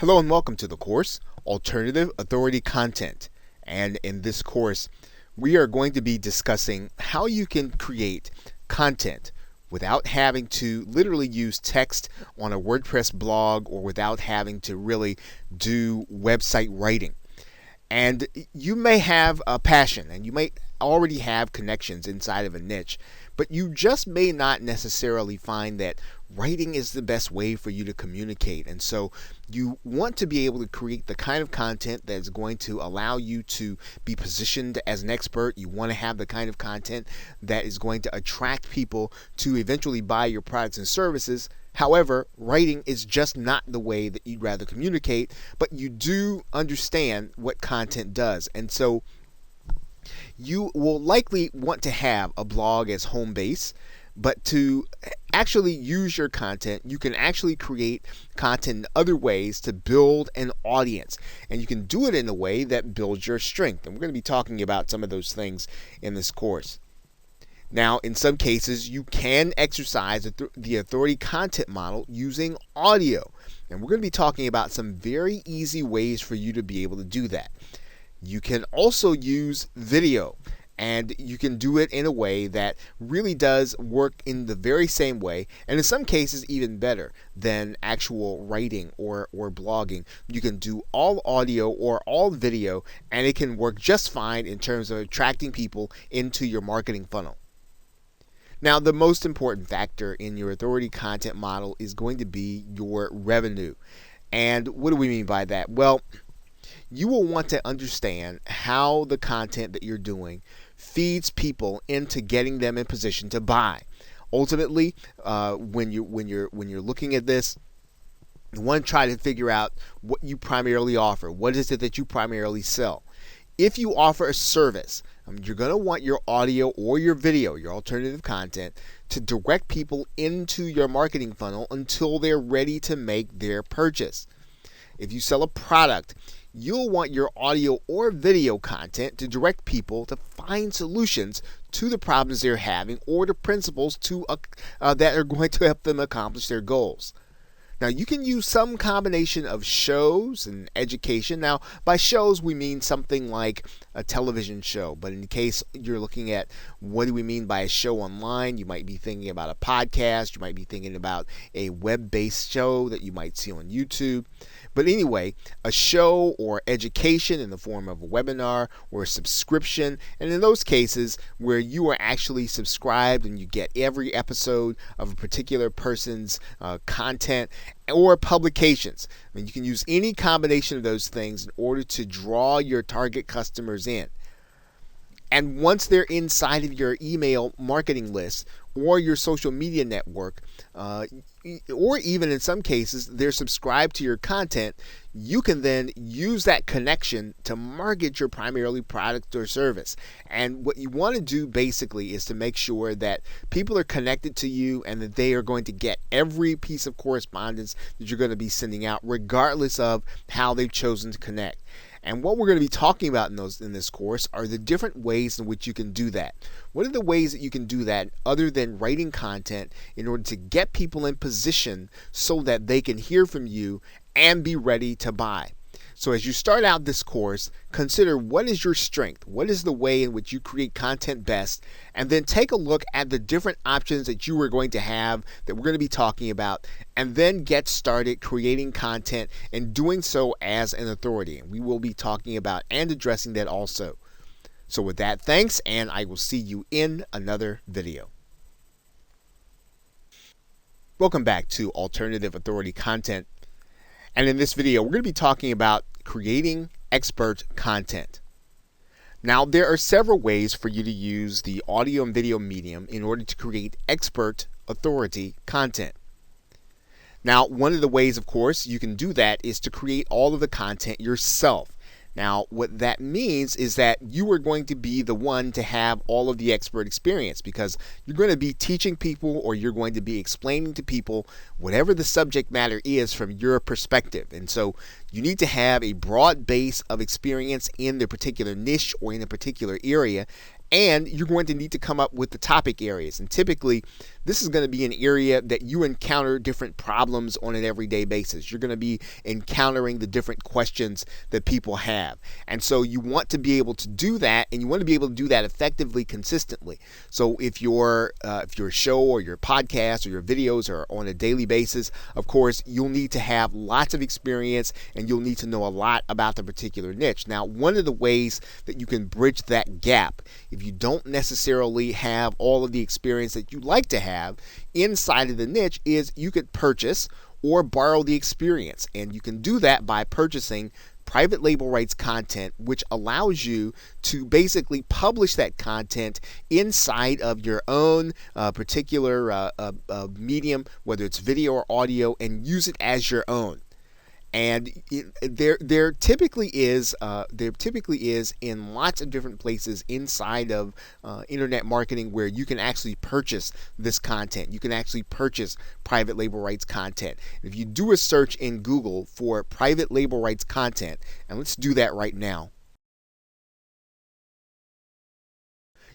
Hello and welcome to the course, Alternative Authority Content. And in this course, we are going to be discussing how you can create content without having to literally use text on a WordPress blog or without having to really do website writing. And you may have a passion and you may already have connections inside of a niche, but you just may not necessarily find that writing is the best way for you to communicate. And so you want to be able to create the kind of content that is going to allow you to be positioned as an expert. You want to have the kind of content that is going to attract people to eventually buy your products and services. However, writing is just not the way that you'd rather communicate, but you do understand what content does. And so you will likely want to have a blog as home base, but to actually use your content, you can actually create content in other ways to build an audience. And you can do it in a way that builds your strength. And we're going to be talking about some of those things in this course. Now, in some cases, you can exercise the authority content model using audio. And we're going to be talking about some very easy ways for you to be able to do that. You can also use video, and you can do it in a way that really does work in the very same way, and in some cases even better than actual writing or blogging. You can do all audio or all video, and it can work just fine in terms of attracting people into your marketing funnel. Now, the most important factor in your authority content model is going to be your revenue. And what do we mean by that? Well, you will want to understand how the content that you're doing feeds people into getting them in position to buy. Ultimately, when you're looking at this, you want to try to figure out what you primarily offer. What is it that you primarily sell? If you offer a service, you're going to want your audio or your video, your alternative content, to direct people into your marketing funnel until they're ready to make their purchase. If you sell a product, you'll want your audio or video content to direct people to find solutions to the problems they're having or the principles that are going to help them accomplish their goals. Now, you can use some combination of shows and education. Now, by shows, we mean something like a television show. But in case you're looking at what do we mean by a show online, you might be thinking about a podcast. You might be thinking about a web-based show that you might see on YouTube. But anyway, a show or education in the form of a webinar or a subscription. And in those cases where you are actually subscribed and you get every episode of a particular person's content or publications. I mean, you can use any combination of those things in order to draw your target customers in. And once they're inside of your email marketing list or your social media network, or even in some cases they're subscribed to your content, you can then use that connection to market your primarily product or service. And what you want to do basically is to make sure that people are connected to you and that they are going to get every piece of correspondence that you're going to be sending out, regardless of how they've chosen to connect. And what we're going to be talking about in this course are the different ways in which you can do that. What are the ways that you can do that other than writing content in order to get people in position so that they can hear from you and be ready to buy? So as you start out this course, consider what is your strength, what is the way in which you create content best, and then take a look at the different options that you are going to have that we're going to be talking about, and then get started creating content and doing so as an authority. And we will be talking about and addressing that also. So with that, thanks, and I will see you in another video. Welcome back to Alternative Authority Content. And in this video, we're going to be talking about creating expert content. Now, there are several ways for you to use the audio and video medium in order to create expert authority content. Now, one of the ways, of course, you can do that is to create all of the content yourself. Now, what that means is that you are going to be the one to have all of the expert experience, because you're going to be teaching people or you're going to be explaining to people whatever the subject matter is from your perspective. And so you need to have a broad base of experience in the particular niche or in a particular area. And you're going to need to come up with the topic areas. And typically, this is going to be an area that you encounter different problems on an everyday basis. You're going to be encountering the different questions that people have. And so you want to be able to do that, and you want to be able to do that effectively, consistently. So if your show or your podcast or your videos are on a daily basis, of course, you'll need to have lots of experience and you'll need to know a lot about the particular niche. Now, one of the ways that you can bridge that gap, if you don't necessarily have all of the experience that you'd like to have inside of the niche, is you could purchase or borrow the experience. And you can do that by purchasing private label rights content, which allows you to basically publish that content inside of your own particular medium, whether it's video or audio, and use it as your own. And there typically is in lots of different places inside of internet marketing where you can actually purchase this content. You can actually purchase private label rights content. If you do a search in Google for private label rights content, and let's do that right now,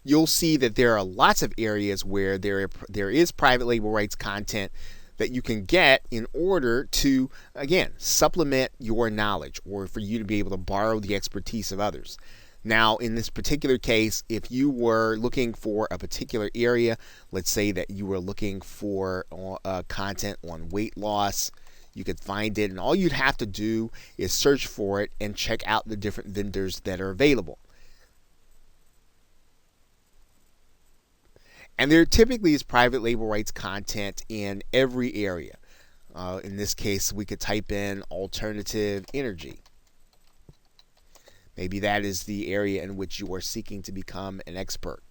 you'll see that there are lots of areas where there is private label rights content that you can get in order to, again, supplement your knowledge or for you to be able to borrow the expertise of others. Now, in this particular case, if you were looking for a particular area, let's say that you were looking for content on weight loss, you could find it, and all you'd have to do is search for it and check out the different vendors that are available. And there typically is private label rights content in every area. In this case, we could type in alternative energy. Maybe that is the area in which you are seeking to become an expert.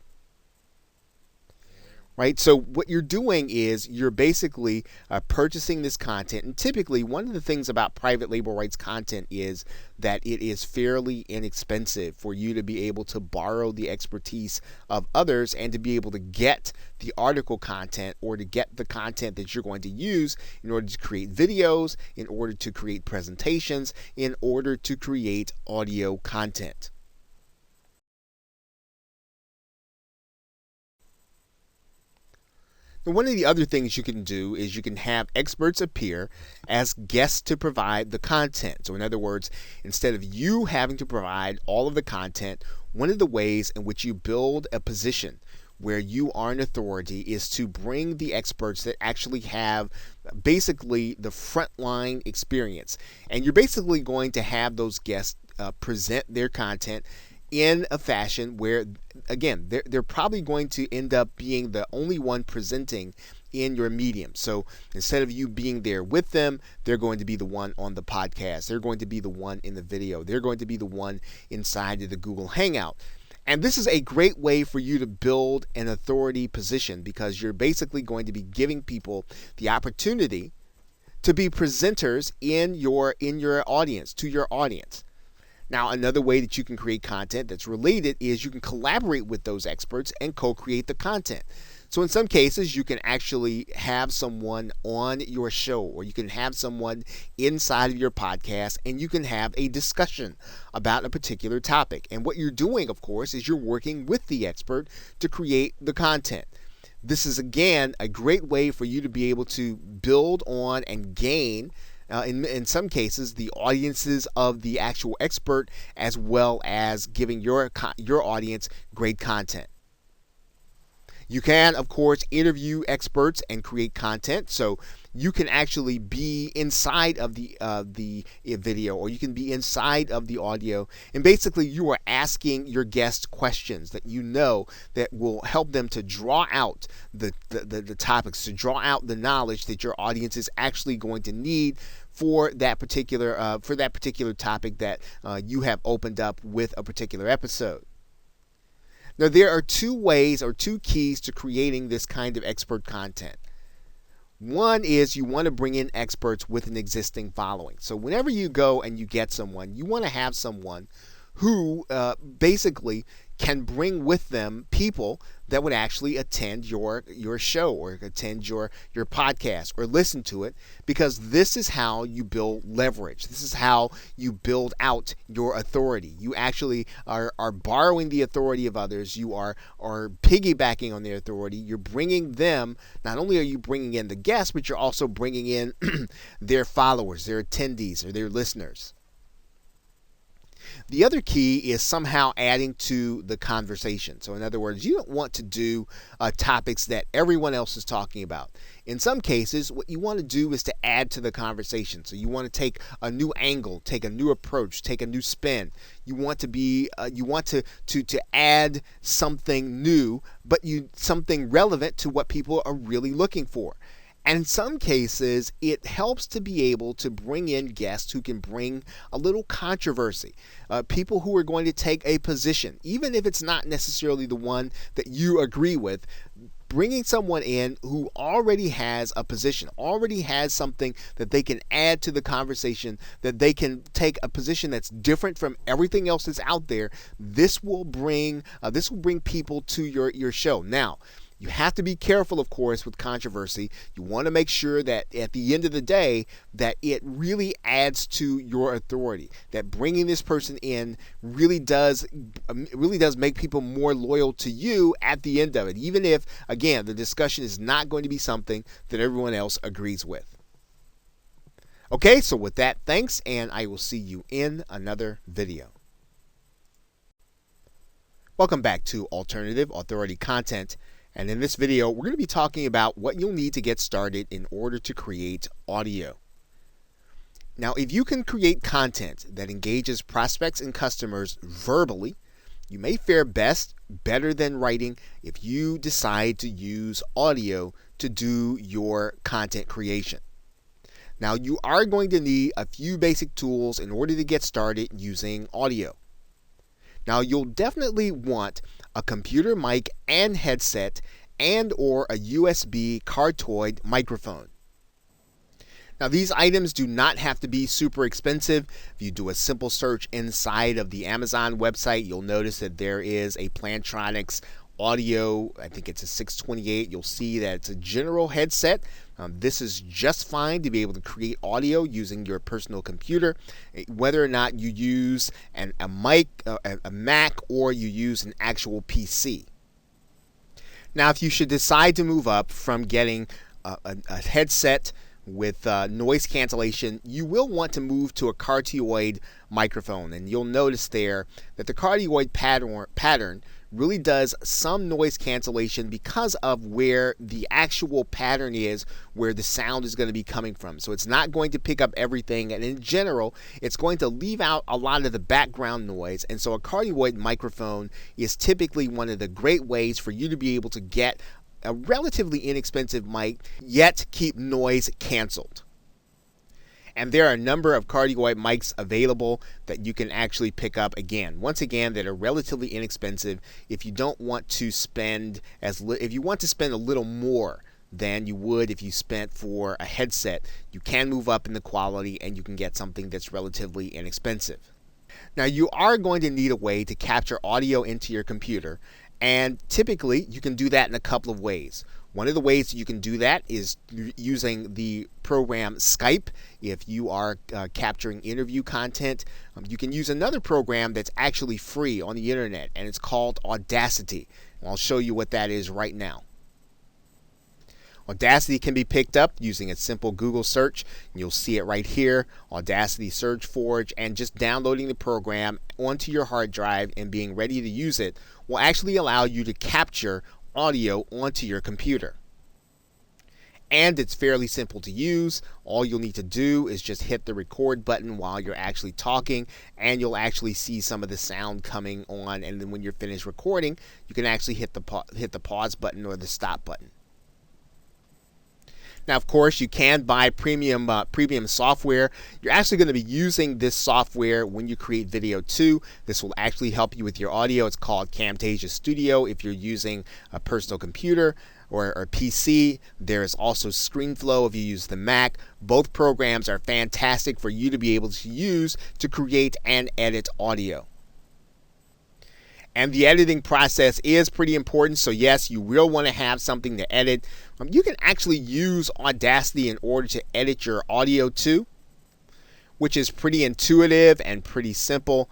Right? So what you're doing is you're basically purchasing this content. And typically, one of the things about private label rights content is that it is fairly inexpensive for you to be able to borrow the expertise of others and to be able to get the article content or to get the content that you're going to use in order to create videos, in order to create presentations, in order to create audio content. Now, one of the other things you can do is you can have experts appear as guests to provide the content. So in other words, instead of you having to provide all of the content, one of the ways in which you build a position where you are an authority is to bring the experts that actually have basically the frontline experience. And you're basically going to have those guests present their content in a fashion where, again, they're probably going to end up being the only one presenting in your medium. So instead of you being there with them, they're going to be the one on the podcast. They're going to be the one in the video. They're going to be the one inside of the Google Hangout. And this is a great way for you to build an authority position because you're basically going to be giving people the opportunity to be presenters in your audience, to your audience. Now, another way that you can create content that's related is you can collaborate with those experts and co-create the content. So in some cases, you can actually have someone on your show or you can have someone inside of your podcast and you can have a discussion about a particular topic. And what you're doing, of course, is you're working with the expert to create the content. This is, again, a great way for you to be able to build on and gain in some cases, the audiences of the actual expert, as well as giving your audience great content. You can, of course, interview experts and create content. So you can actually be inside of the video, or you can be inside of the audio, and basically you are asking your guests questions that you know that will help them to draw out the topics, to draw out the knowledge that your audience is actually going to need for that particular topic that you have opened up with a particular episode. Now, there are two ways or two keys to creating this kind of expert content. One is you want to bring in experts with an existing following. So whenever you go and you get someone, you want to have someone who basically can bring with them people that would actually attend your show or attend your podcast or listen to it, because this is how you build leverage. This is how you build out your authority. You actually are borrowing the authority of others. You are piggybacking on their authority. You're bringing them, not only are you bringing in the guests, but you're also bringing in their followers, their attendees, or their listeners. The other key is somehow adding to the conversation. So in other words, you don't want to do topics that everyone else is talking about. In some cases, what you want to do is to add to the conversation. So you want to take a new angle, take a new approach, take a new spin. You want to be, to add something new, but something relevant to what people are really looking for. And in some cases, it helps to be able to bring in guests who can bring a little controversy, people who are going to take a position, even if it's not necessarily the one that you agree with. Bringing someone in who already has a position, already has something that they can add to the conversation, that they can take a position that's different from everything else that's out there. This will bring people to your show. Now, you have to be careful, of course, with controversy. You want to make sure that at the end of the day, that it really adds to your authority, that bringing this person in really does make people more loyal to you at the end of it, even if, again, the discussion is not going to be something that everyone else agrees with. Okay, so with that, thanks, and I will see you in another video. Welcome back to Alternative Authority Content. And in this video, we're going to be talking about what you'll need to get started in order to create audio. Now, if you can create content that engages prospects and customers verbally, you may fare better than writing if you decide to use audio to do your content creation. Now, you are going to need a few basic tools in order to get started using audio. Now, you'll definitely want a computer mic and headset and or a USB cardioid microphone. Now, these items do not have to be super expensive. If you do a simple search inside of the Amazon website, you'll notice that there is a Plantronics audio, I think it's a 628. You'll see that it's a general headset. This is just fine to be able to create audio using your personal computer, whether or not you use a mic, a Mac, or you use an actual PC. Now, if you should decide to move up from getting a headset with noise cancellation, you will want to move to a cardioid microphone, and you'll notice there that the cardioid pattern really does some noise cancellation because of where the actual pattern is, where the sound is going to be coming from. So it's not going to pick up everything, and in general, it's going to leave out a lot of the background noise. And so a cardioid microphone is typically one of the great ways for you to be able to get a relatively inexpensive mic, yet keep noise canceled. And there are a number of cardioid mics available that you can actually pick up, once again, that are relatively inexpensive. If you don't want to spend if you want to spend a little more than you would if you spent for a headset, you can move up in the quality and you can get something that's relatively inexpensive. Now, you are going to need a way to capture audio into your computer, and typically you can do that in a couple of ways. One of the ways you can do that is using the program Skype. If you are capturing interview content, you can use another program that's actually free on the internet, and it's called Audacity. And I'll show you what that is right now. Audacity can be picked up using a simple Google search. You'll see it right here, Audacity SurgeForge, and just downloading the program onto your hard drive and being ready to use it will actually allow you to capture audio onto your computer. And it's fairly simple to use. All you'll need to do is just hit the record button while you're actually talking, and you'll actually see some of the sound coming on, and then when you're finished recording, you can actually hit the pause button or the stop button. Now, of course, you can buy premium software. You're actually going to be using this software when you create video too. This will actually help you with your audio. It's called Camtasia Studio if you're using a personal computer or a PC. There is also ScreenFlow if you use the Mac. Both programs are fantastic for you to be able to use to create and edit audio. And the editing process is pretty important. So yes, you will want to have something to edit. You can actually use Audacity in order to edit your audio too, which is pretty intuitive and pretty simple.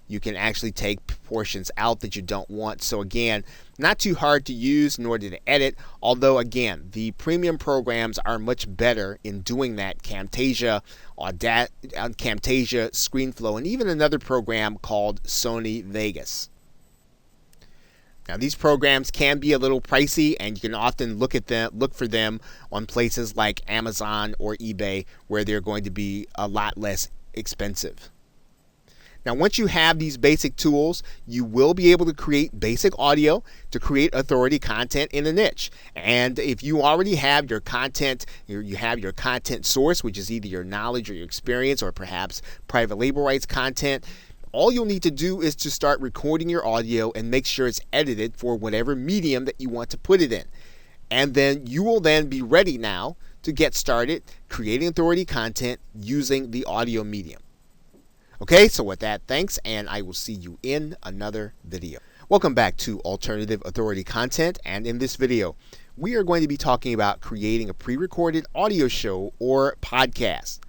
You can actually take portions out that you don't want. So again, not too hard to use nor to edit, although again, the premium programs are much better in doing that. Camtasia, ScreenFlow, and even another program called Sony Vegas. Now these programs can be a little pricey, and you can often look for them on places like Amazon or eBay, where they're going to be a lot less expensive. Now, once you have these basic tools, you will be able to create basic audio to create authority content in a niche. And if you already have your content, you have your content source, which is either your knowledge or your experience or perhaps private label rights content, all you'll need to do is to start recording your audio and make sure it's edited for whatever medium that you want to put it in. And then you will then be ready now to get started creating authority content using the audio medium. Okay, so with that, thanks, and I will see you in another video. Welcome back to Alternative Authority Content, and in this video, we are going to be talking about creating a pre-recorded audio show or podcast.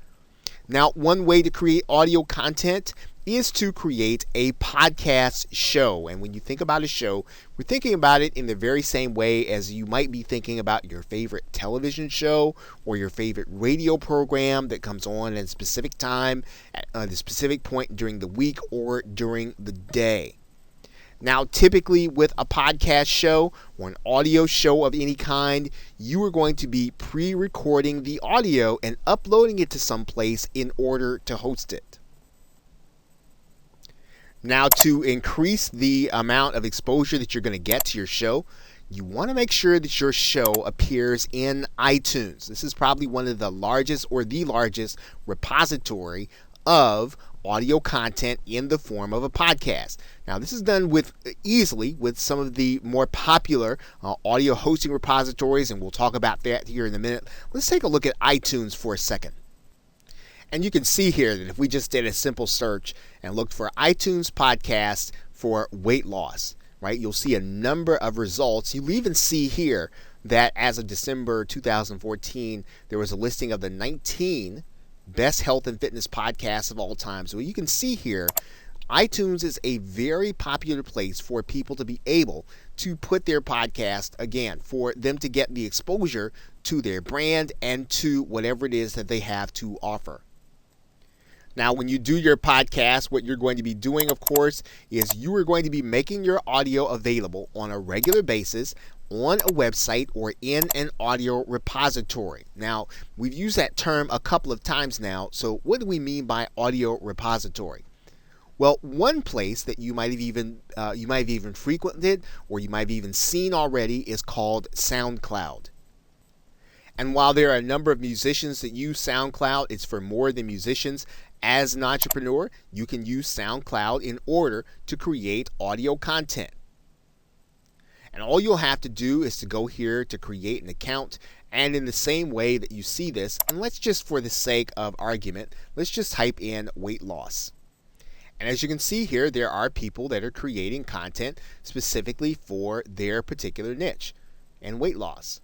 Now, one way to create audio content is to create a podcast show. And when you think about a show, we're thinking about it in the very same way as you might be thinking about your favorite television show or your favorite radio program that comes on at a specific time, at a specific point during the week or during the day. Now, typically with a podcast show or an audio show of any kind, you are going to be pre-recording the audio and uploading it to some place in order to host it. Now, to increase the amount of exposure that you're going to get to your show, you want to make sure that your show appears in iTunes. This is probably one of the largest or the largest repository of audio content in the form of a podcast. Now, this is done easily with some of the more popular audio hosting repositories, and we'll talk about that here in a minute. Let's take a look at iTunes for a second. And you can see here that if we just did a simple search and looked for iTunes podcast for weight loss, right, you'll see a number of results. You'll even see here that as of December 2014, there was a listing of the 19 best health and fitness podcasts of all time. So you can see here, iTunes is a very popular place for people to be able to put their podcast, again, for them to get the exposure to their brand and to whatever it is that they have to offer. Now, when you do your podcast, what you're going to be doing, of course, is you are going to be making your audio available on a regular basis on a website or in an audio repository. Now, we've used that term a couple of times now. So what do we mean by audio repository? Well, one place that you might have even frequented or you might have even seen already is called SoundCloud. And while there are a number of musicians that use SoundCloud, it's for more than musicians. As an entrepreneur, you can use SoundCloud in order to create audio content. And all you'll have to do is to go here to create an account. And in the same way that you see this, and let's just, for the sake of argument, let's just type in weight loss. And as you can see here, there are people that are creating content specifically for their particular niche and weight loss.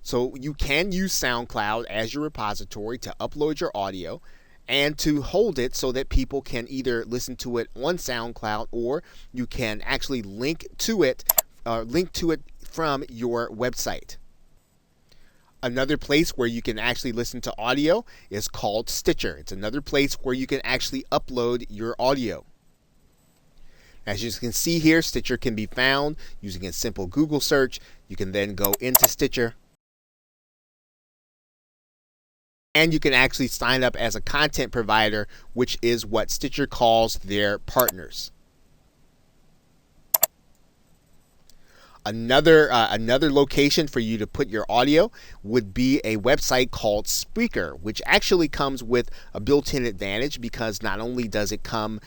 So you can use SoundCloud as your repository to upload your audio and to hold it so that people can either listen to it on SoundCloud or you can actually link to it from your website. Another place where you can actually listen to audio is called Stitcher. It's another place where you can actually upload your audio. As you can see here, Stitcher can be found using a simple Google search. You can then go into Stitcher, and you can actually sign up as a content provider, which is what Stitcher calls their partners. Another location for you to put your audio would be a website called Spreaker, which actually comes with a built-in advantage because not only does it come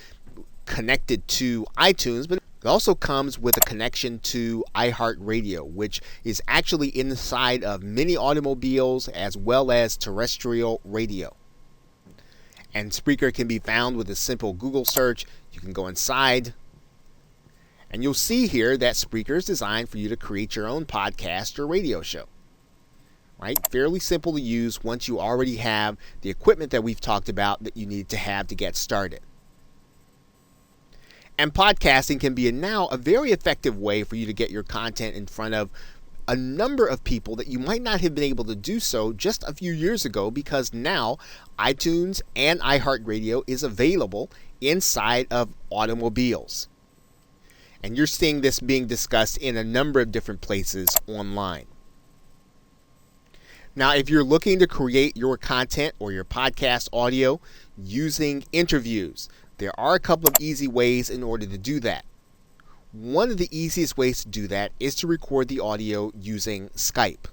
connected to iTunes, but it also comes with a connection to iHeartRadio, which is actually inside of many automobiles as well as terrestrial radio. And Spreaker can be found with a simple Google search. You can go inside, and you'll see here that Spreaker is designed for you to create your own podcast or radio show. Right? Fairly simple to use once you already have the equipment that we've talked about that you need to have to get started. And podcasting can be now a very effective way for you to get your content in front of a number of people that you might not have been able to do so just a few years ago, because now iTunes and iHeartRadio is available inside of automobiles. And you're seeing this being discussed in a number of different places online. Now, if you're looking to create your content or your podcast audio using interviews, there are a couple of easy ways in order to do that. One of the easiest ways to do that is to record the audio using Skype.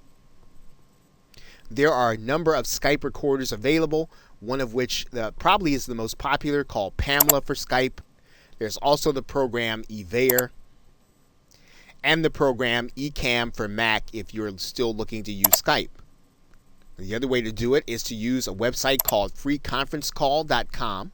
There are a number of Skype recorders available, one of which probably is the most popular, called Pamela for Skype. There's also the program Evair and the program Ecamm for Mac if you're still looking to use Skype. The other way to do it is to use a website called freeconferencecall.com.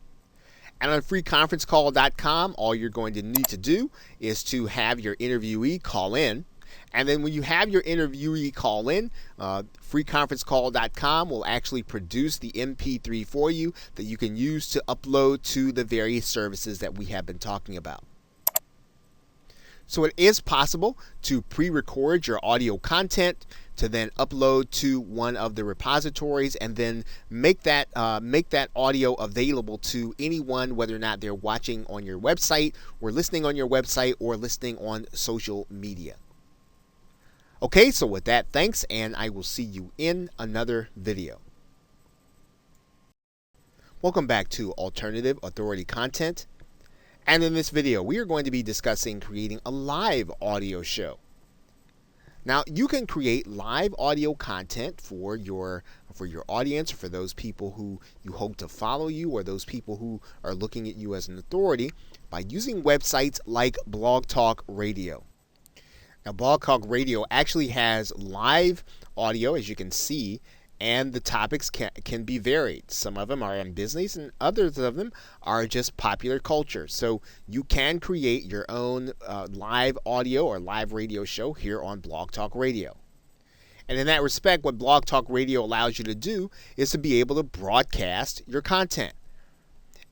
And on freeconferencecall.com, all you're going to need to do is to have your interviewee call in. And then when you have your interviewee call in, freeconferencecall.com will actually produce the MP3 for you that you can use to upload to the various services that we have been talking about. So it is possible to pre-record your audio content, to then upload to one of the repositories, and then make that audio available to anyone, whether or not they're watching on your website or listening on your website or listening on social media. Okay, so with that, thanks, and I will see you in another video. Welcome back to Alternative Authority Content. And in this video, we are going to be discussing creating a live audio show. Now, you can create live audio content for your audience, or for those people who you hope to follow you, or those people who are looking at you as an authority, by using websites like Blog Talk Radio. Now, Blog Talk Radio actually has live audio, as you can see, and the topics can be varied. Some of them are in business, and others of them are just popular culture. So you can create your own live audio or live radio show here on Blog Talk Radio. And in that respect, what Blog Talk Radio allows you to do is to be able to broadcast your content.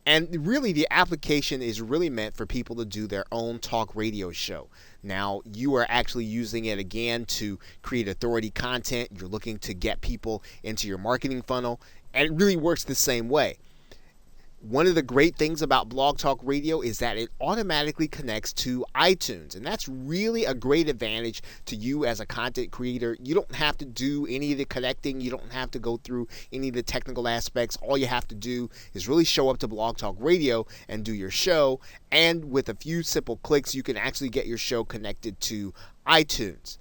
And really, the application is really meant for people to do their own talk radio show. Now, you are actually using it, again, to create authority content. You're looking to get people into your marketing funnel, and it really works the same way. One of the great things about Blog Talk Radio is that it automatically connects to iTunes, and that's really a great advantage to you as a content creator. You don't have to do any of the connecting. You don't have to go through any of the technical aspects. All you have to do is really show up to Blog Talk Radio and do your show, and with a few simple clicks, you can actually get your show connected to iTunes.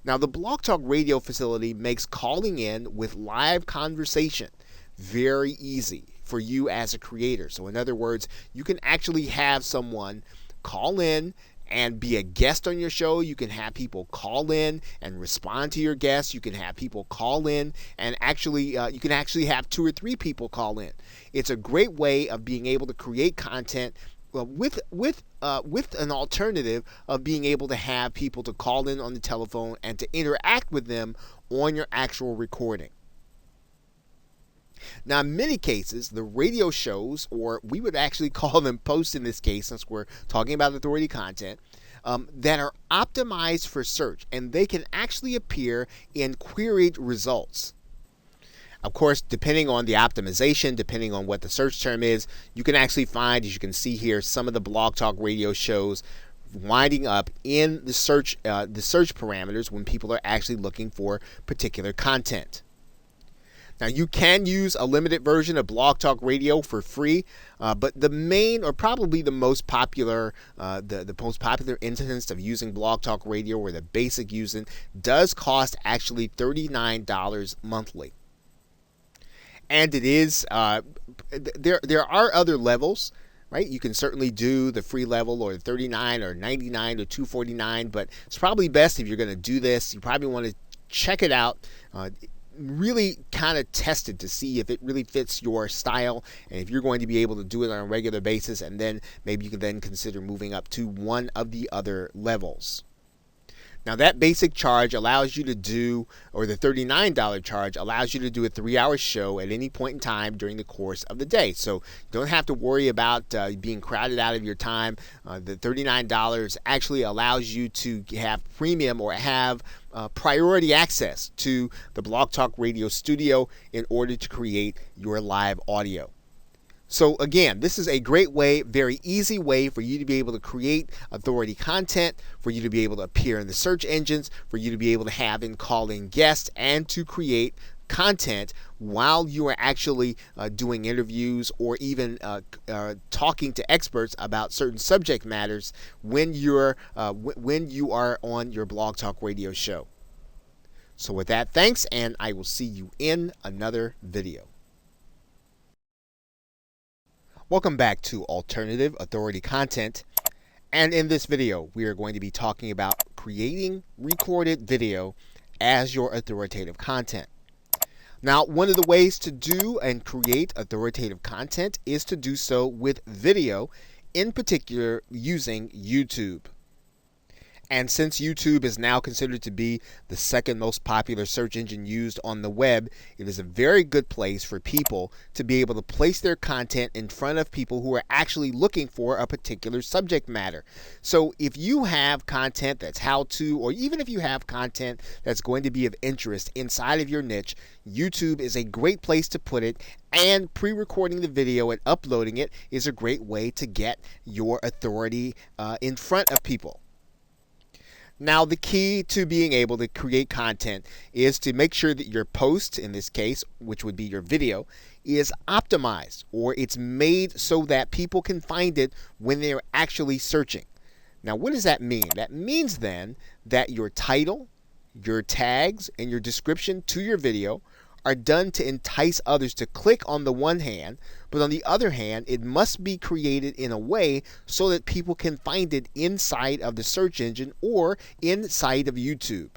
Now, the Blog Talk Radio facility makes calling in with live conversation very easy for you as a creator. So in other words, you can actually have someone call in and be a guest on your show. You can have people call in and respond to your guests. You can have people call in and you can actually have 2 or 3 people call in. It's a great way of being able to create content with an alternative of being able to have people to call in on the telephone and to interact with them on your actual recording. Now, in many cases, the radio shows, or we would actually call them posts in this case, since we're talking about authority content, that are optimized for search, and they can actually appear in queried results. Of course, depending on the optimization, depending on what the search term is, you can actually find, as you can see here, some of the Blog Talk Radio shows winding up in the search parameters when people are actually looking for particular content. Now, you can use a limited version of Blog Talk Radio for free, but the main, or probably the most popular, the most popular instance of using Blog Talk Radio, or the basic using, does cost actually $39 monthly. And it is there are other levels, right? You can certainly do the free level, or $39 or $99 or $249, but it's probably best, if you're going to do this, you probably want to check it out. really kind of tested to see if it really fits your style and if you're going to be able to do it on a regular basis, and then maybe you can then consider moving up to one of the other levels. Now that basic charge allows you to do, or the $39 charge allows you to do a 3-hour show at any point in time during the course of the day. So you don't have to worry about being crowded out of your time. The $39 actually allows you to have premium or have priority access to the Blog Talk Radio studio in order to create your live audio. So again, this is a great way, very easy way for you to be able to create authority content, for you to be able to appear in the search engines, for you to be able to have and call in guests, and to create content while you are actually doing interviews or even talking to experts about certain subject matters when you are on your Blog Talk Radio show. So with that, thanks, and I will see you in another video. Welcome back to Alternative Authority Content, and in this video we are going to be talking about creating recorded video as your authoritative content. Now, one of the ways to do and create authoritative content is to do so with video, in particular using YouTube. And since YouTube is now considered to be the second most popular search engine used on the web, it is a very good place for people to be able to place their content in front of people who are actually looking for a particular subject matter. So if you have content that's how-to, or even if you have content that's going to be of interest inside of your niche, YouTube is a great place to put it, and pre-recording the video and uploading it is a great way to get your authority in front of people. Now, the key to being able to create content is to make sure that your post, in this case, which would be your video, is optimized, or it's made so that people can find it when they're actually searching. Now, what does that mean? That means then that your title, your tags, and your description to your video are done to entice others to click on the one hand, but on the other hand, it must be created in a way so that people can find it inside of the search engine or inside of YouTube.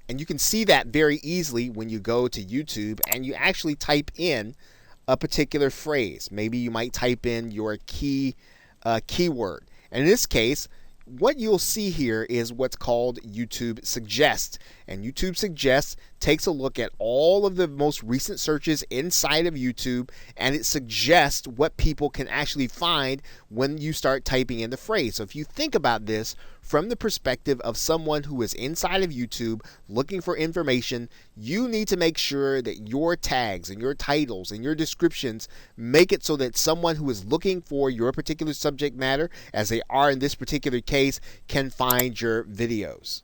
And you can see that very easily when you go to YouTube and you actually type in a particular phrase. Maybe you might type in your keyword. And in this case, what you'll see here is what's called YouTube Suggest. And YouTube Suggest takes a look at all of the most recent searches inside of YouTube, and it suggests what people can actually find when you start typing in the phrase. So if you think about this from the perspective of someone who is inside of YouTube looking for information, you need to make sure that your tags and your titles and your descriptions make it so that someone who is looking for your particular subject matter, as they are in this particular case, can find your videos.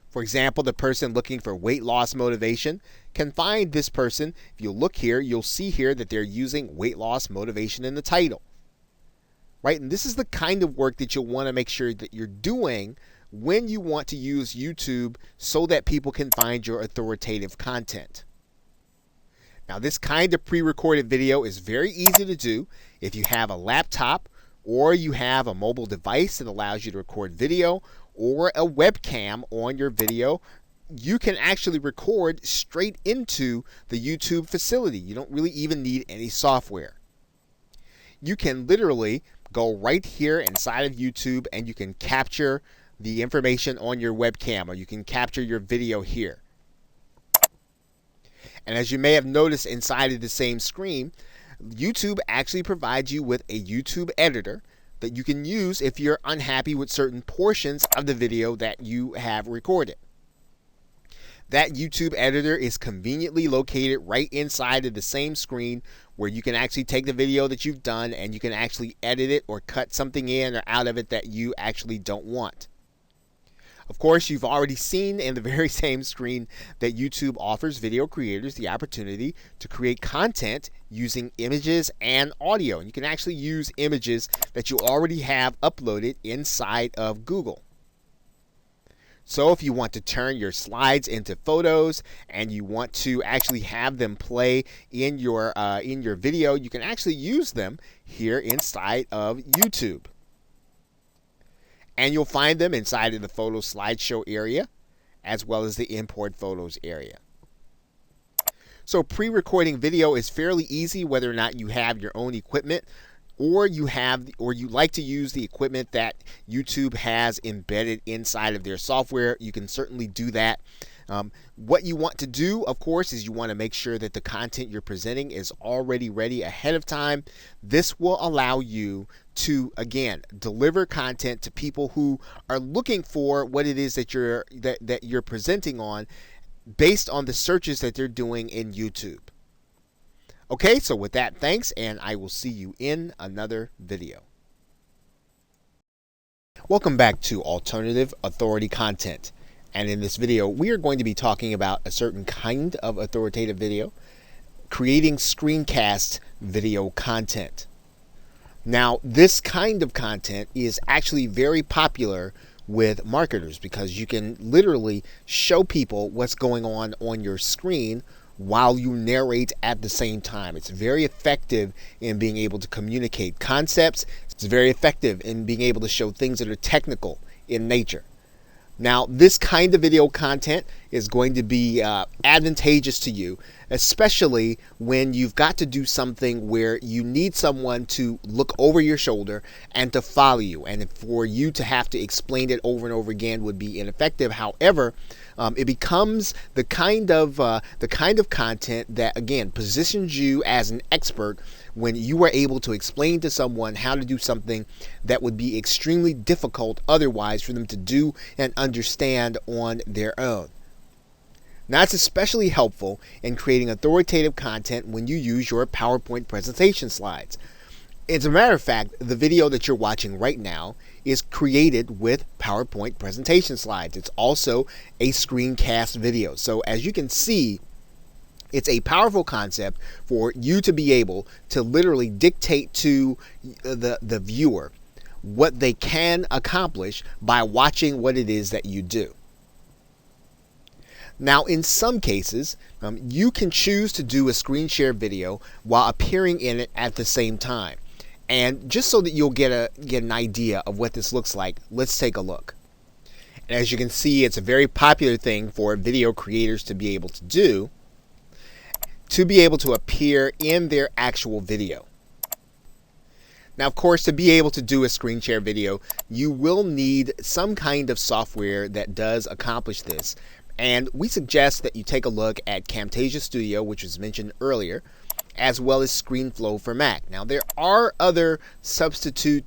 For example, the person looking for weight loss motivation can find this person. If you look here, you'll see here that they're using weight loss motivation in the title. Right? And this is the kind of work that you'll want to make sure that you're doing when you want to use YouTube so that people can find your authoritative content. Now, this kind of pre-recorded video is very easy to do if you have a laptop or you have a mobile device that allows you to record video, or a webcam on your video. You can actually record straight into the YouTube facility. You don't really even need any software. You can literally go right here inside of YouTube and you can capture the information on your webcam, or you can capture your video here. And as you may have noticed inside of the same screen, YouTube actually provides you with a YouTube editor that you can use if you're unhappy with certain portions of the video that you have recorded. That YouTube editor is conveniently located right inside of the same screen, where you can actually take the video that you've done and you can actually edit it or cut something in or out of it that you actually don't want. Of course, you've already seen in the very same screen that YouTube offers video creators the opportunity to create content using images and audio. And you can actually use images that you already have uploaded inside of Google. So if you want to turn your slides into photos and you want to actually have them play in your video, you can actually use them here inside of YouTube. And you'll find them inside of the photo slideshow area. as well as the import photos area. So pre-recording video is fairly easy, whether or not you have your own equipment or you like to use the equipment that YouTube has embedded inside of their software. You can certainly do that. What you want to do, of course, is you want to make sure that the content you're presenting is already ready ahead of time. This will allow you to, again, deliver content to people who are looking for what it is that you're presenting on, based on the searches that they're doing in YouTube. Okay, so with that, thanks, and I will see you in another video. Welcome back to Alternative Authority Content. And in this video, we are going to be talking about a certain kind of authoritative video, creating screencast video content. Now, this kind of content is actually very popular with marketers because you can literally show people what's going on your screen while you narrate at the same time. It's very effective in being able to communicate concepts. It's very effective in being able to show things that are technical in nature. Now, this kind of video content is going to be advantageous to you, especially when you've got to do something where you need someone to look over your shoulder and to follow you. And for you to have to explain it over and over again would be ineffective. However, it becomes the kind of content that, again, positions you as an expert when you are able to explain to someone how to do something that would be extremely difficult otherwise for them to do and understand on their own. Now, it's especially helpful in creating authoritative content when you use your PowerPoint presentation slides. As a matter of fact, the video that you're watching right now is created with PowerPoint presentation slides. It's also a screencast video. So as you can see, it's a powerful concept for you to be able to literally dictate to the viewer what they can accomplish by watching what it is that you do. Now, in some cases, you can choose to do a screen share video while appearing in it at the same time. And just so that you'll get an idea of what this looks like, let's take a look. And as you can see, it's a very popular thing for video creators to be able to do, to be able to appear in their actual video. Now, of course, to be able to do a screen share video, you will need some kind of software that does accomplish this. And we suggest that you take a look at Camtasia Studio, which was mentioned earlier, as well as ScreenFlow for Mac. Now, there are other substitute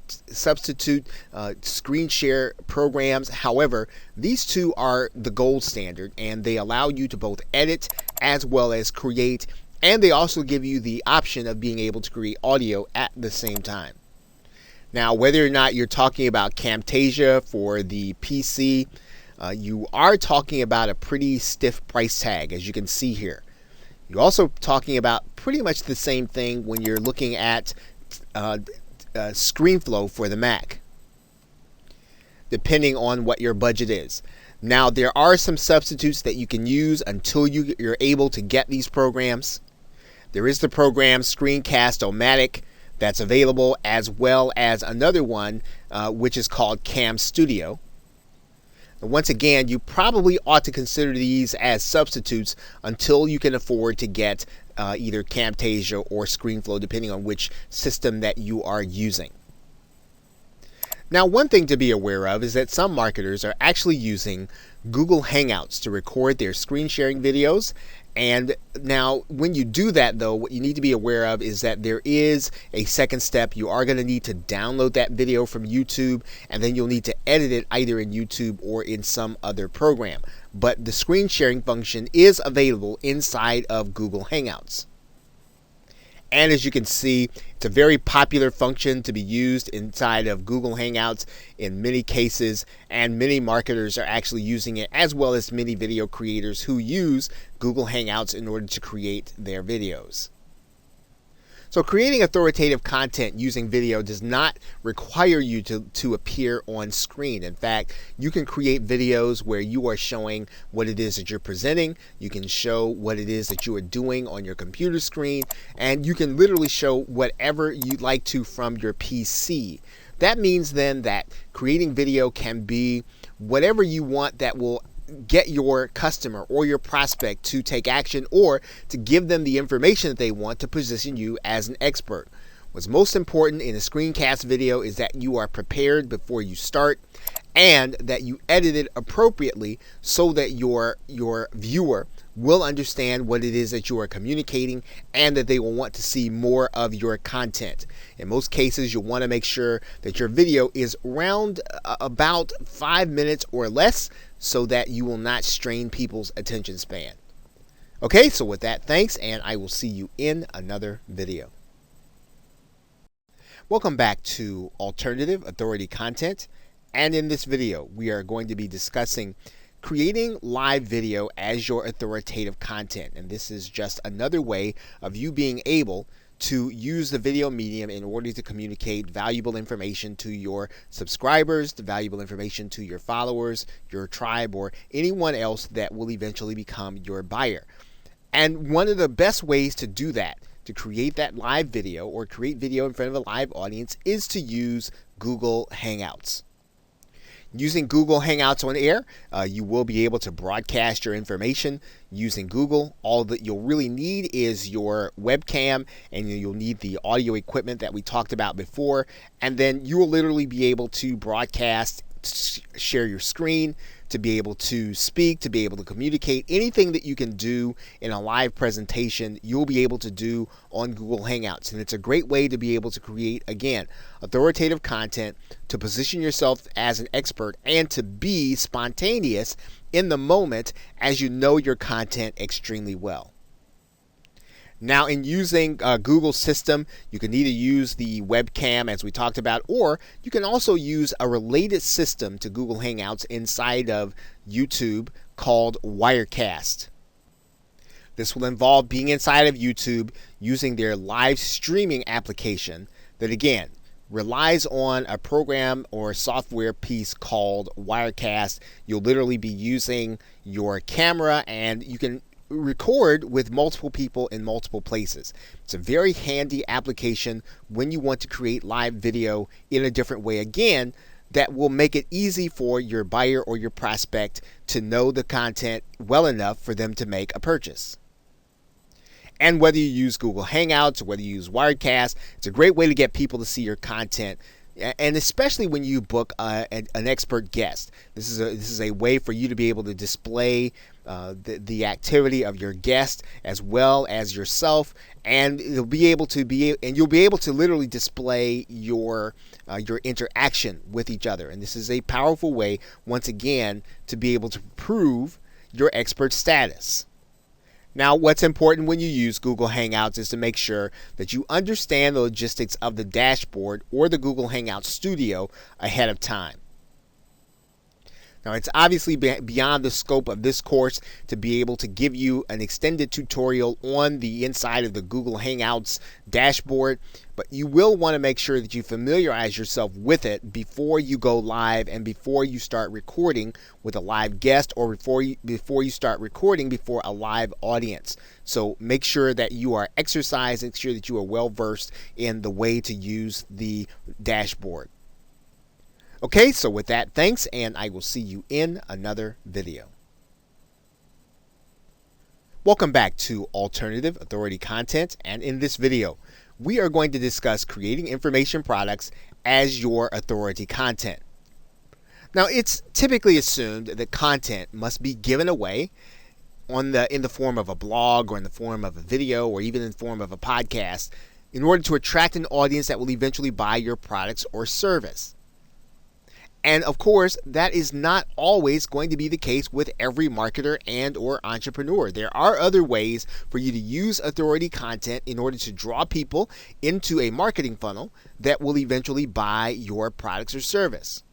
screen share programs. However, these two are the gold standard, and they allow you to both edit as well as create, and they also give you the option of being able to create audio at the same time. Now, whether or not you're talking about Camtasia for the PC, you are talking about a pretty stiff price tag, as you can see here. You're also talking about pretty much the same thing when you're looking at ScreenFlow for the Mac, depending on what your budget is. Now, there are some substitutes that you can use until you're able to get these programs. There is the program Screencast-O-Matic that's available, as well as another one which is called Cam Studio. Once again, you probably ought to consider these as substitutes until you can afford to get either Camtasia or ScreenFlow, depending on which system that you are using. Now, one thing to be aware of is that some marketers are actually using Google Hangouts to record their screen sharing videos. And now, when you do that, though, what you need to be aware of is that there is a second step. You are going to need to download that video from YouTube, and then you'll need to edit it either in YouTube or in some other program. But the screen sharing function is available inside of Google Hangouts. And as you can see, it's a very popular function to be used inside of Google Hangouts in many cases, and many marketers are actually using it, as well as many video creators who use Google Hangouts in order to create their videos. So creating authoritative content using video does not require you to appear on screen. In fact, you can create videos where you are showing what it is that you're presenting. You can show what it is that you are doing on your computer screen, and you can literally show whatever you'd like to from your PC. That means then that creating video can be whatever you want that will get your customer or your prospect to take action or to give them the information that they want to position you as an expert. What's most important in a screencast video is that you are prepared before you start and that you edit it appropriately so that your viewer will understand what it is that you are communicating and that they will want to see more of your content. In most cases, you'll want to make sure that your video is around about 5 minutes or less so that you will not strain people's attention span. Okay, so with that, thanks, and I will see you in another video. Welcome back to Alternative Authority Content, and in this video we are going to be discussing creating live video as your authoritative content. And this is just another way of you being able to use the video medium in order to communicate valuable information to your subscribers, the valuable information to your followers, your tribe, or anyone else that will eventually become your buyer. And one of the best ways to do that, to create that live video or create video in front of a live audience, is to use Google Hangouts. Using Google Hangouts on air, you will be able to broadcast your information using Google. All that you'll really need is your webcam, and you'll need the audio equipment that we talked about before, and then you will literally be able to broadcast, share your screen, to be able to speak, to be able to communicate. Anything that you can do in a live presentation, you'll be able to do on Google Hangouts. And it's a great way to be able to create, again, authoritative content, to position yourself as an expert, and to be spontaneous in the moment as you know your content extremely well. Now, in using Google's system, you can either use the webcam as we talked about, or you can also use a related system to Google Hangouts inside of YouTube called Wirecast. This will involve being inside of YouTube using their live streaming application that, again, relies on a program or software piece called Wirecast. You'll literally be using your camera, and you can record with multiple people in multiple places. It's a very handy application when you want to create live video in a different way, again, that will make it easy for your buyer or your prospect to know the content well enough for them to make a purchase. And whether you use Google Hangouts or whether you use Wirecast, it's a great way to get people to see your content, and especially when you book an expert guest. This is a way for you to be able to display the activity of your guest as well as yourself, and you'll be able to literally display your interaction with each other. And this is a powerful way, once again, to be able to prove your expert status. Now, what's important when you use Google Hangouts is to make sure that you understand the logistics of the dashboard or the Google Hangouts Studio ahead of time. Now, it's obviously beyond the scope of this course to be able to give you an extended tutorial on the inside of the Google Hangouts dashboard, but you will want to make sure that you familiarize yourself with it before you go live and before you start recording with a live guest, or before you start recording before a live audience. So make sure that you are exercised, make sure that you are well versed in the way to use the dashboard. Okay, so with that, thanks, and I will see you in another video. Welcome back to Alternative Authority Content, and in this video, we are going to discuss creating information products as your authority content. Now, it's typically assumed that content must be given away in the form of a blog, or in the form of a video, or even in the form of a podcast, in order to attract an audience that will eventually buy your products or service. And of course, that is not always going to be the case with every marketer and or entrepreneur. There are other ways for you to use authority content in order to draw people into a marketing funnel that will eventually buy your products or service.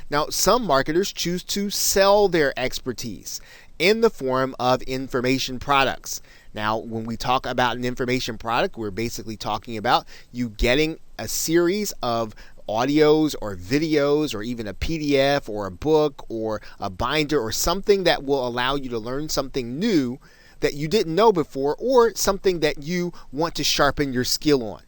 Now, some marketers choose to sell their expertise in the form of information products. Now, when we talk about an information product, we're basically talking about you getting a series of audios or videos, or even a PDF or a book or a binder or something that will allow you to learn something new that you didn't know before, or something that you want to sharpen your skill on.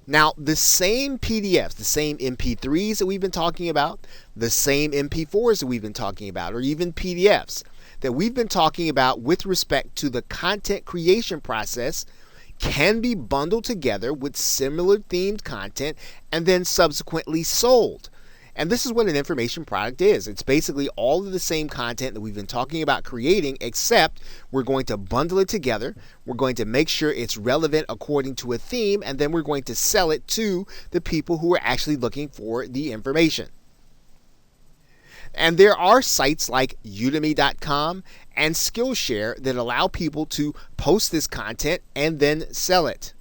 Now, the same PDFs, the same MP3s that we've been talking about, the same MP4s that we've been talking about, or even PDFs that we've been talking about with respect to the content creation process can be bundled together with similar themed content and then subsequently sold. And this is what an information product is. It's basically all of the same content that we've been talking about creating, except we're going to bundle it together. We're going to make sure it's relevant according to a theme, and then we're going to sell it to the people who are actually looking for the information. And there are sites like udemy.com and Skillshare that allow people to post this content and then sell it.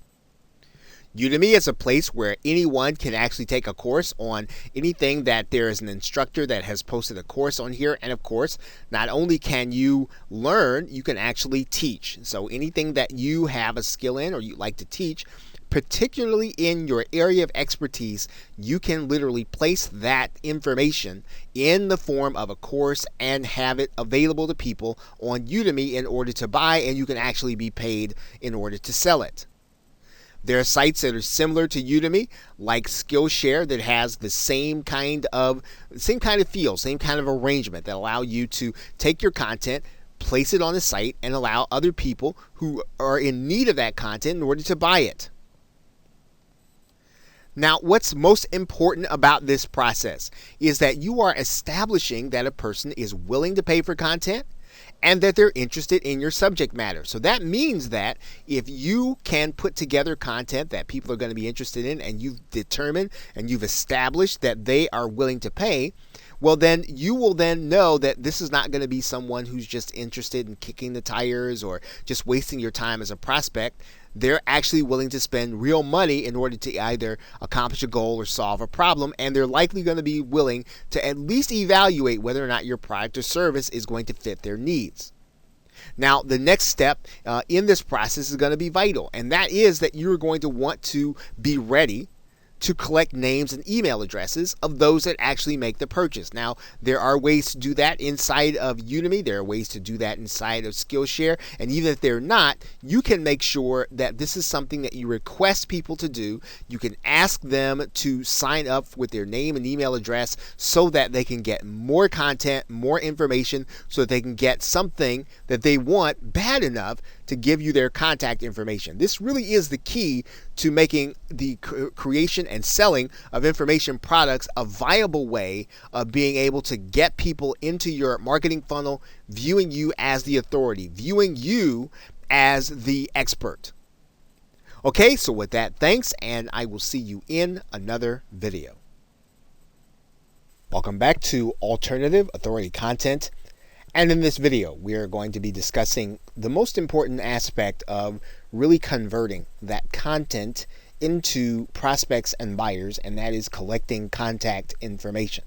Udemy is a place where anyone can actually take a course on anything that there is an instructor that has posted a course on here. And of course, not only can you learn, you can actually teach. So anything that you have a skill in or you like to teach, particularly in your area of expertise, you can literally place that information in the form of a course and have it available to people on Udemy in order to buy, and you can actually be paid in order to sell it. There are sites that are similar to Udemy, like Skillshare, that has the same kind of feel, same kind of arrangement that allow you to take your content, place it on the site, and allow other people who are in need of that content in order to buy it. Now, what's most important about this process is that you are establishing that a person is willing to pay for content and that they're interested in your subject matter. So that means that if you can put together content that people are going to be interested in, and you've determined and you've established that they are willing to pay, well, then you will then know that this is not going to be someone who's just interested in kicking the tires or just wasting your time as a prospect. They're actually willing to spend real money in order to either accomplish a goal or solve a problem, and they're likely going to be willing to at least evaluate whether or not your product or service is going to fit their needs. Now, the next step in this process is going to be vital, and that is that you're going to want to be ready to collect names and email addresses of those that actually make the purchase. Now, there are ways to do that inside of Udemy. There are ways to do that inside of Skillshare. And even if they're not, you can make sure that this is something that you request people to do. You can ask them to sign up with their name and email address so that they can get more content, more information, so that they can get something that they want bad enough to give you their contact information. This really is the key to making the creation and selling of information products a viable way of being able to get people into your marketing funnel, viewing you as the authority, viewing you as the expert. Okay, so with that, thanks, and I will see you in another video. Welcome back to Alternative Authority Content. And in this video, we are going to be discussing the most important aspect of really converting that content into prospects and buyers, and that is collecting contact information.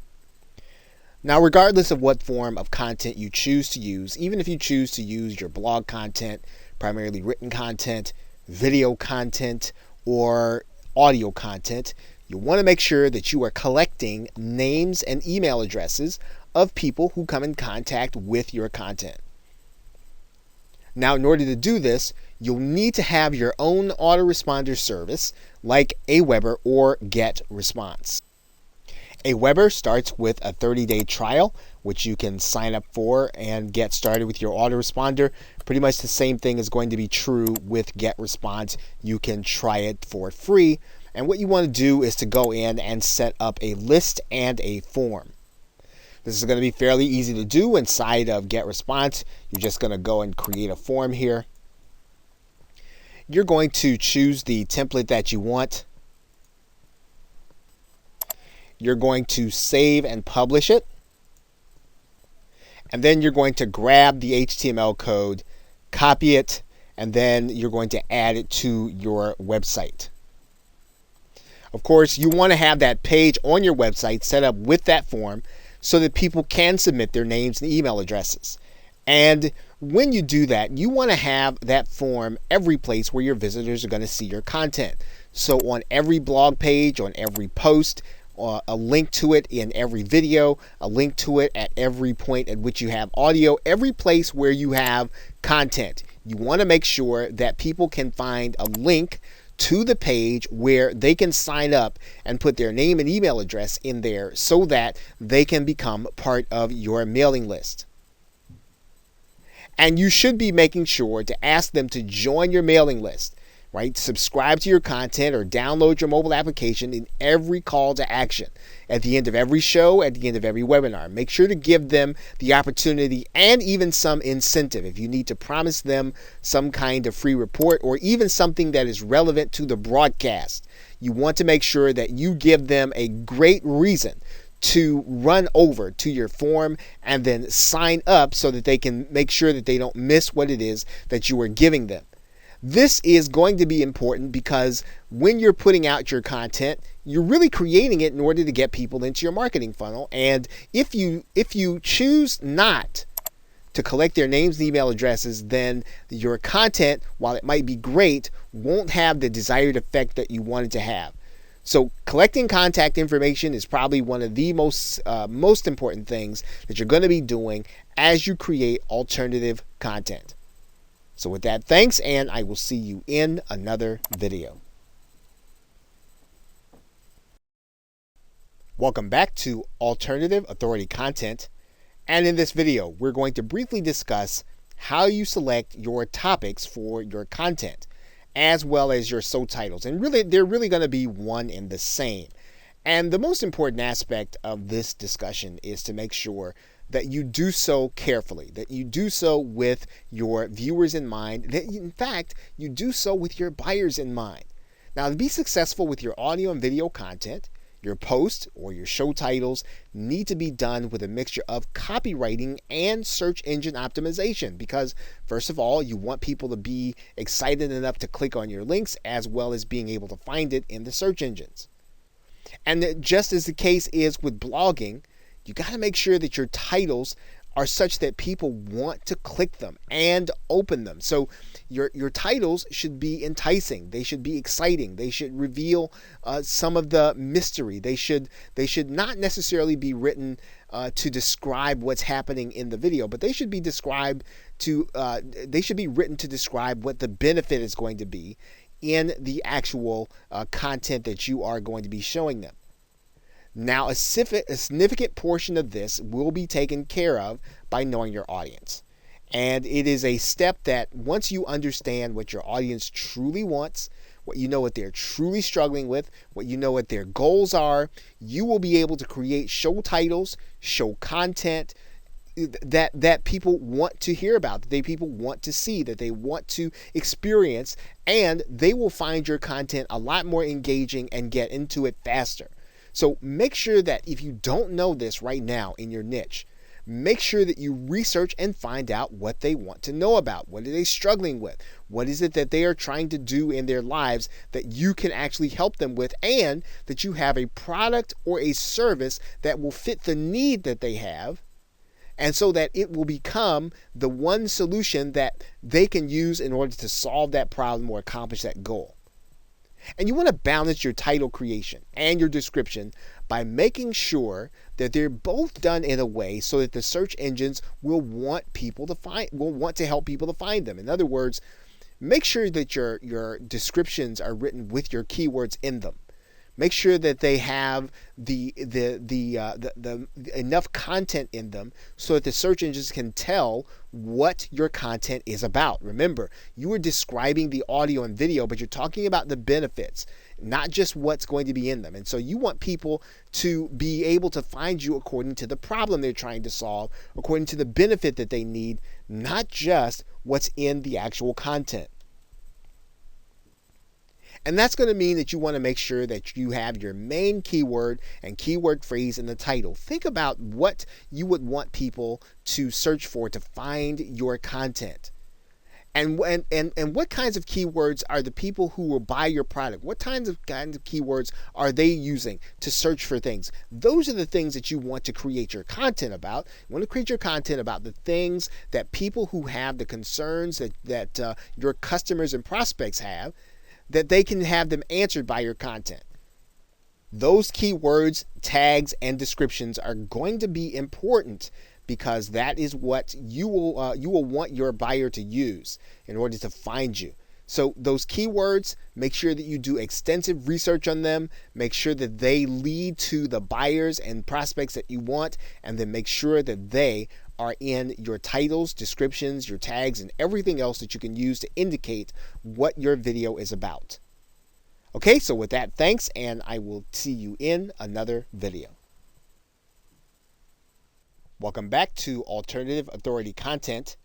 Now, regardless of what form of content you choose to use, even if you choose to use your blog content, primarily written content, video content, or audio content, you want to make sure that you are collecting names and email addresses of people who come in contact with your content. Now, in order to do this, you'll need to have your own autoresponder service like Aweber or GetResponse. Aweber starts with a 30-day trial, which you can sign up for and get started with your autoresponder. Pretty much the same thing is going to be true with GetResponse. You can try it for free. And what you want to do is to go in and set up a list and a form. This is going to be fairly easy to do inside of GetResponse. You're just going to go and create a form here. You're going to choose the template that you want. You're going to save and publish it. And then you're going to grab the HTML code, copy it, and then you're going to add it to your website. Of course, you want to have that page on your website set up with that form so that people can submit their names and email addresses. And when you do that, you want to have that form every place where your visitors are going to see your content. So on every blog page, on every post, a link to it in every video, a link to it at every point at which you have audio, every place where you have content. You want to make sure that people can find a link to the page where they can sign up and put their name and email address in there so that they can become part of your mailing list. And you should be making sure to ask them to join your mailing list, right? Subscribe to your content or download your mobile application in every call to action. At the end of every show, at the end of every webinar, make sure to give them the opportunity and even some incentive. If you need to promise them some kind of free report or even something that is relevant to the broadcast, you want to make sure that you give them a great reason to run over to your form and then sign up so that they can make sure that they don't miss what it is that you are giving them. This is going to be important because when you're putting out your content, you're really creating it in order to get people into your marketing funnel. And if you choose not to collect their names and email addresses, then your content, while it might be great, won't have the desired effect that you want it to have. So collecting contact information is probably one of the most important things that you're going to be doing as you create alternative content. So with that, thanks, and I will see you in another video. Welcome back to Alternative Authority Content. And in this video, we're going to briefly discuss how you select your topics for your content, as well as your subtitles. And really, they're really going to be one and the same. And the most important aspect of this discussion is to make sure that you do so carefully, that you do so with your viewers in mind, that in fact, you do so with your buyers in mind. Now, to be successful with your audio and video content, your posts or your show titles need to be done with a mixture of copywriting and search engine optimization because, first of all, you want people to be excited enough to click on your links as well as being able to find it in the search engines. And just as the case is with blogging, you got to make sure that your titles are such that people want to click them and open them. So your titles should be enticing. They should be exciting. They should reveal some of the mystery. They should not necessarily be written to describe what's happening in the video, but they should be written to describe what the benefit is going to be in the actual content that you are going to be showing them. Now, a significant portion of this will be taken care of by knowing your audience. And it is a step that once you understand what your audience truly wants, what you know what they're truly struggling with, what you know what their goals are, you will be able to create show titles, show content that people want to hear about, that people want to see, that they want to experience, and they will find your content a lot more engaging and get into it faster. So make sure that if you don't know this right now in your niche, make sure that you research and find out what they want to know about. What are they struggling with? What is it that they are trying to do in their lives that you can actually help them with, and that you have a product or a service that will fit the need that they have, and so that it will become the one solution that they can use in order to solve that problem or accomplish that goal. And you want to balance your title creation and your description by making sure that they're both done in a way so that the search engines will want to help people to find them. In other words, make sure that your descriptions are written with your keywords in them. Make sure that they have the enough content in them so that the search engines can tell what your content is about. Remember, you are describing the audio and video, but you're talking about the benefits, not just what's going to be in them. And so you want people to be able to find you according to the problem they're trying to solve, according to the benefit that they need, not just what's in the actual content. And that's going to mean that you want to make sure that you have your main keyword and keyword phrase in the title. Think about what you would want people to search for to find your content. And what kinds of keywords are the people who will buy your product? What kinds of keywords are they using to search for things? Those are the things that you want to create your content about. You want to create your content about the things that people who have the concerns that your customers and prospects have, that they can have them answered by your content. Those keywords, tags, and descriptions are going to be important because that is what you will want your buyer to use in order to find you. So those keywords, make sure that you do extensive research on them. Make sure that they lead to the buyers and prospects that you want, and then make sure that they are in your titles, descriptions, your tags, and everything else that you can use to indicate what your video is about. Okay, so with that, thanks, and I will see you in another video. Welcome back to Alternative Authority Content.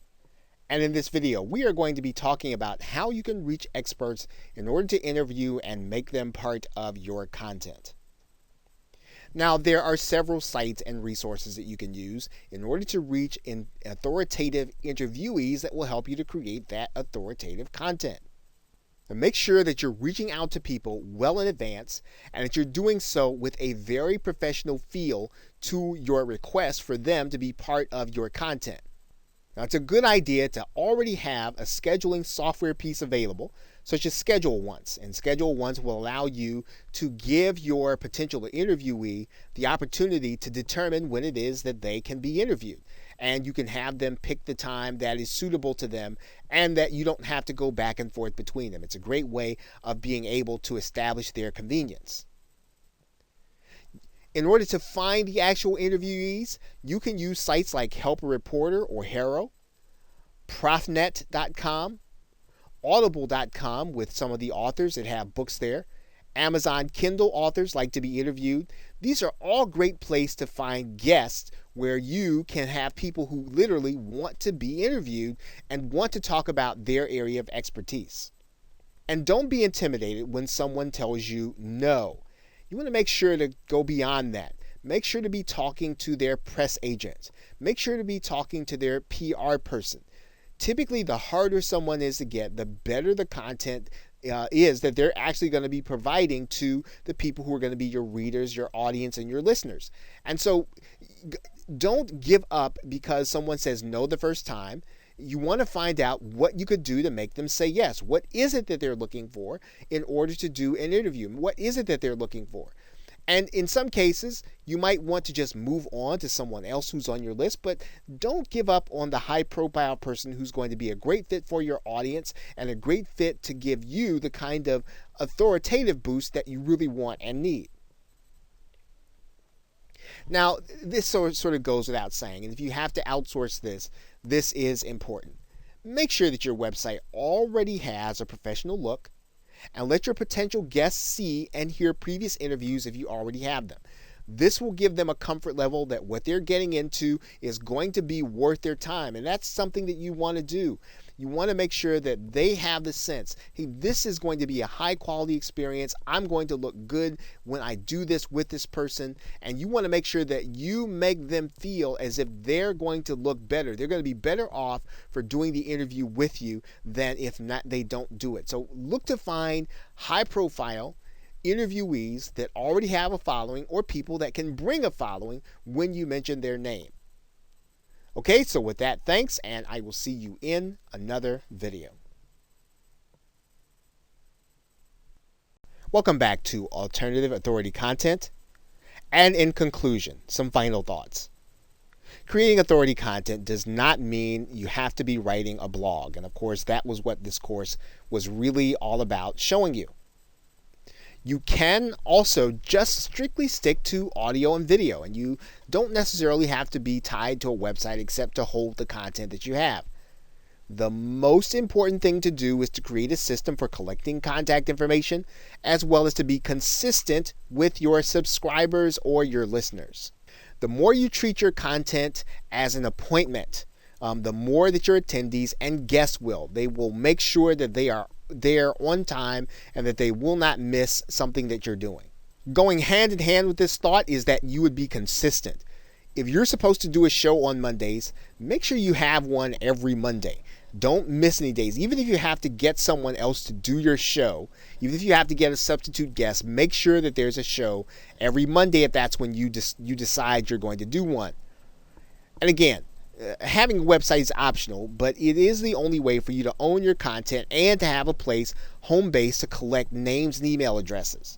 And in this video, we are going to be talking about how you can reach experts in order to interview and make them part of your content. Now, there are several sites and resources that you can use in order to reach authoritative interviewees that will help you to create that authoritative content. And make sure that you're reaching out to people well in advance and that you're doing so with a very professional feel to your request for them to be part of your content. Now, it's a good idea to already have a scheduling software piece available, such as Schedule Once. And Schedule Once will allow you to give your potential interviewee the opportunity to determine when it is that they can be interviewed. And you can have them pick the time that is suitable to them and that you don't have to go back and forth between them. It's a great way of being able to establish their convenience. In order to find the actual interviewees, you can use sites like Help a Reporter or HARO, Profnet.com, Audible.com with some of the authors that have books there. Amazon Kindle authors like to be interviewed. These are all great places to find guests where you can have people who literally want to be interviewed and want to talk about their area of expertise. And don't be intimidated when someone tells you no. You want to make sure to go beyond that. Make sure to be talking to their press agent. Make sure to be talking to their PR person. Typically, the harder someone is to get, the better the content is that they're actually going to be providing to the people who are going to be your readers, your audience, and your listeners. And so don't give up because someone says no the first time. You want to find out what you could do to make them say yes. What is it that they're looking for in order to do an interview? What is it that they're looking for? And in some cases, you might want to just move on to someone else who's on your list, but don't give up on the high-profile person who's going to be a great fit for your audience and a great fit to give you the kind of authoritative boost that you really want and need. Now, this sort of goes without saying, and if you have to outsource this, this is important. Make sure that your website already has a professional look, and let your potential guests see and hear previous interviews if you already have them. This will give them a comfort level that what they're getting into is going to be worth their time, and that's something that you want to do. You want to make sure that they have the sense, hey, this is going to be a high quality experience. I'm going to look good when I do this with this person, and you want to make sure that you make them feel as if they're going to look better. They're going to be better off for doing the interview with you than if not they don't do it. So look to find high profile interviewees that already have a following or people that can bring a following when you mention their name. Okay, so with that, thanks, and I will see you in another video. Welcome back to Alternative Authority Content. And in conclusion, some final thoughts. Creating authority content does not mean you have to be writing a blog. And of course, that was what this course was really all about showing you. You can also just strictly stick to audio and video, and you don't necessarily have to be tied to a website except to hold the content that you have. The most important thing to do is to create a system for collecting contact information, as well as to be consistent with your subscribers or your listeners. The more you treat your content as an appointment, the more that your attendees and guests will. They will make sure that they are there on time and that they will not miss something that you're doing. Going hand in hand with this thought is that you would be consistent. If you're supposed to do a show on Mondays, make sure you have one every Monday. Don't miss any days. Even if you have to get someone else to do your show, even if you have to get a substitute guest, make sure that there's a show every Monday if that's when you decide you're going to do one. And again, having a website is optional, but it is the only way for you to own your content and to have a place, home base, to collect names and email addresses.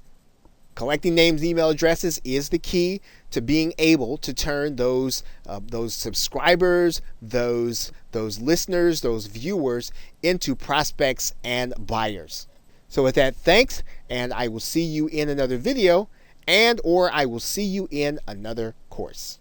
Collecting names and email addresses is the key to being able to turn those subscribers, those listeners, those viewers into prospects and buyers. So with that, thanks, and I will see you in another video, or I will see you in another course.